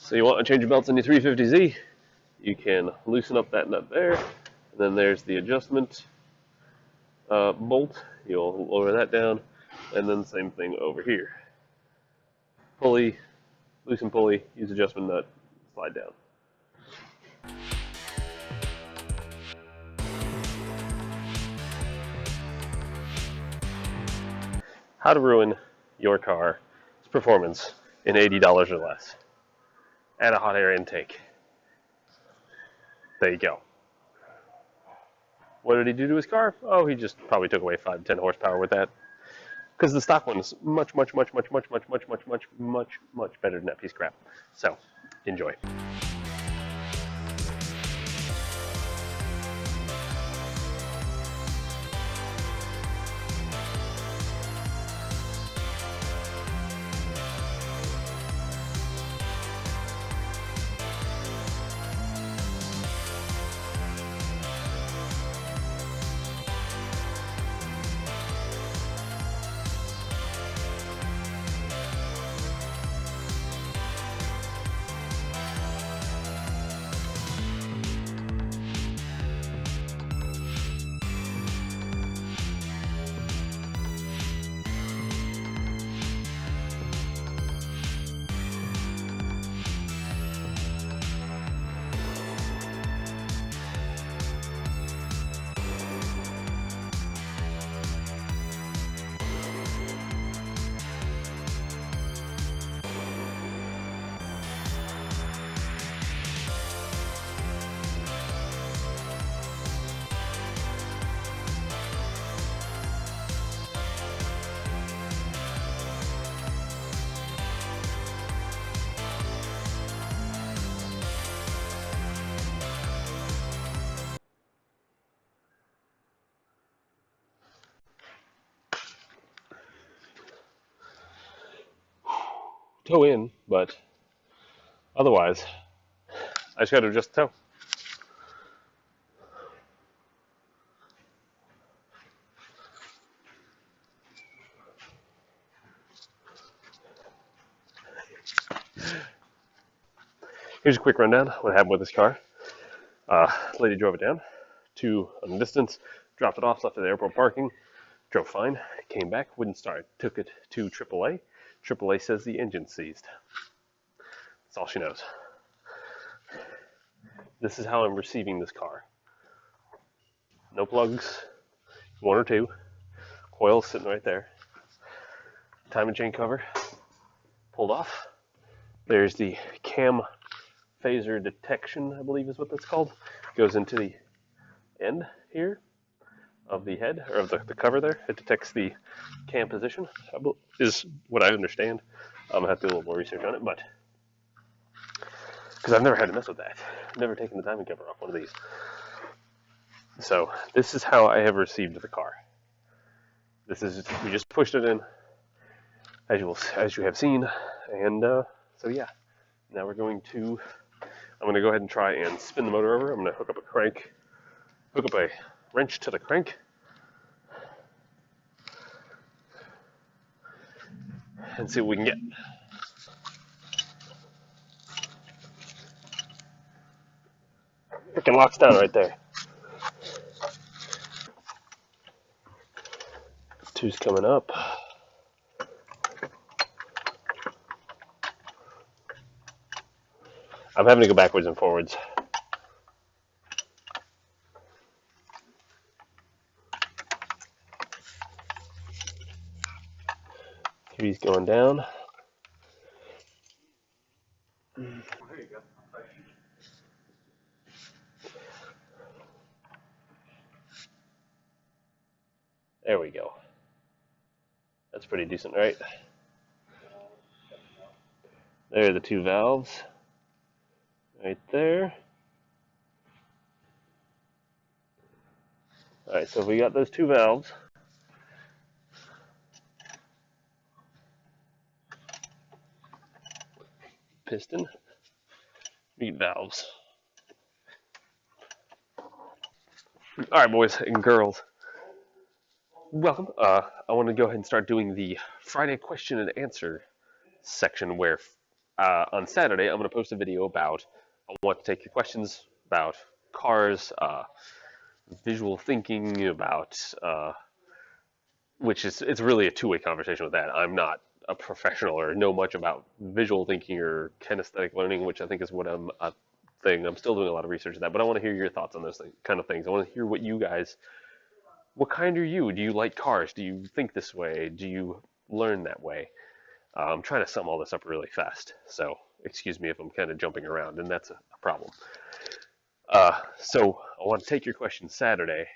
So you want to change your belts on your 350Z, you can loosen up that nut there, and then there's the adjustment bolt. You'll lower that down, and then same thing over here. Pulley, loosen pulley, use adjustment nut, slide down. How to ruin your car's performance in $80 or less. Add a hot air intake. There you go. What did he do to his car? Oh, he just probably took away 5-10 horsepower with that. Because the stock one is much better than that piece of crap. So, enjoy. Toe in, but otherwise, I just got to adjust the toe. Here's a quick rundown of what happened with this car. Lady drove it down to a distance, dropped it off, left it at the airport parking, drove fine, came back, wouldn't start, took it to AAA. AAA says the engine's seized. That's all she knows. This is how I'm receiving this car. No plugs, one or two, coils sitting right there. Timing chain cover pulled off. There's the cam phaser detection, I believe is what that's called. Goes into the end here of the head, or of the cover there. It detects the cam position, is what I understand. I'm gonna have to do a little more research on it, but because I've never had to mess with that. Never taken the timing cover off one of these. So this is how I have received the car. This is, we just pushed it in, as you have seen, and so yeah. Now we're going to, I'm going to go ahead and try and spin the motor over. I'm going to hook up a wrench to the crank. And see what we can get. Freaking locks down right there. Two's coming up. I'm having to go backwards and forwards. Three's going down. There you go. There we go. That's pretty decent, right? There are the two valves. Right there. Alright, so we got those two valves. Piston, meat valves. Alright, boys and girls. Welcome. I want to go ahead and start doing the Friday question and answer section where on Saturday, I'm going to post a video about, I want to take your questions about cars, visual thinking, about, which is, it's really a two-way conversation with that. I'm not a professional or know much about visual thinking or kinesthetic learning, which I think is what I'm a thing. I'm still doing a lot of research on that, but I want to hear your thoughts on those kind of things. I want to hear what you guys, what kind are you? Do you like cars? Do you think this way? Do you learn that way? I'm trying to sum all this up really fast, so excuse me if I'm kind of jumping around, and that's a problem. So I want to take your questions Saturday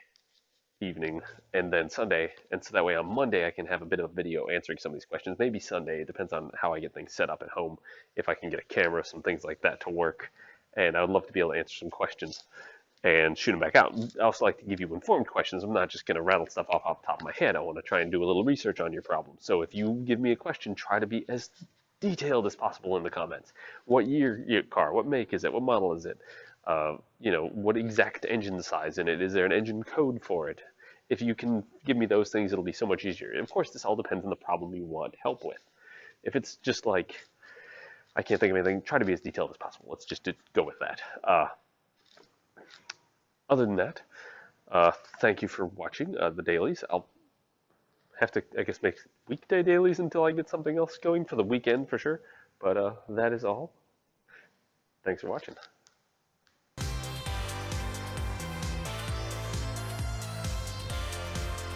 evening and then Sunday, and so that way on Monday I can have a bit of a video answering some of these questions. Maybe Sunday, it depends on how I get things set up at home, if I can get a camera, some things like that to work, and I would love to be able to answer some questions and shoot them back out. I also like to give you informed questions. I'm not just going to rattle stuff off the top of my head. I want to try and do a little research on your problem. So if you give me a question, try to be as detailed as possible in the comments. What year your car? What make is it? What model is it? What exact engine size in it? Is there an engine code for it? If you can give me those things, it'll be so much easier. And of course, this all depends on the problem you want help with. If it's just like, I can't think of anything, try to be as detailed as possible. Let's just go with that. Other than that, thank you for watching the dailies. I'll have to, I guess, make weekday dailies until I get something else going for the weekend for sure. But that is all. Thanks for watching.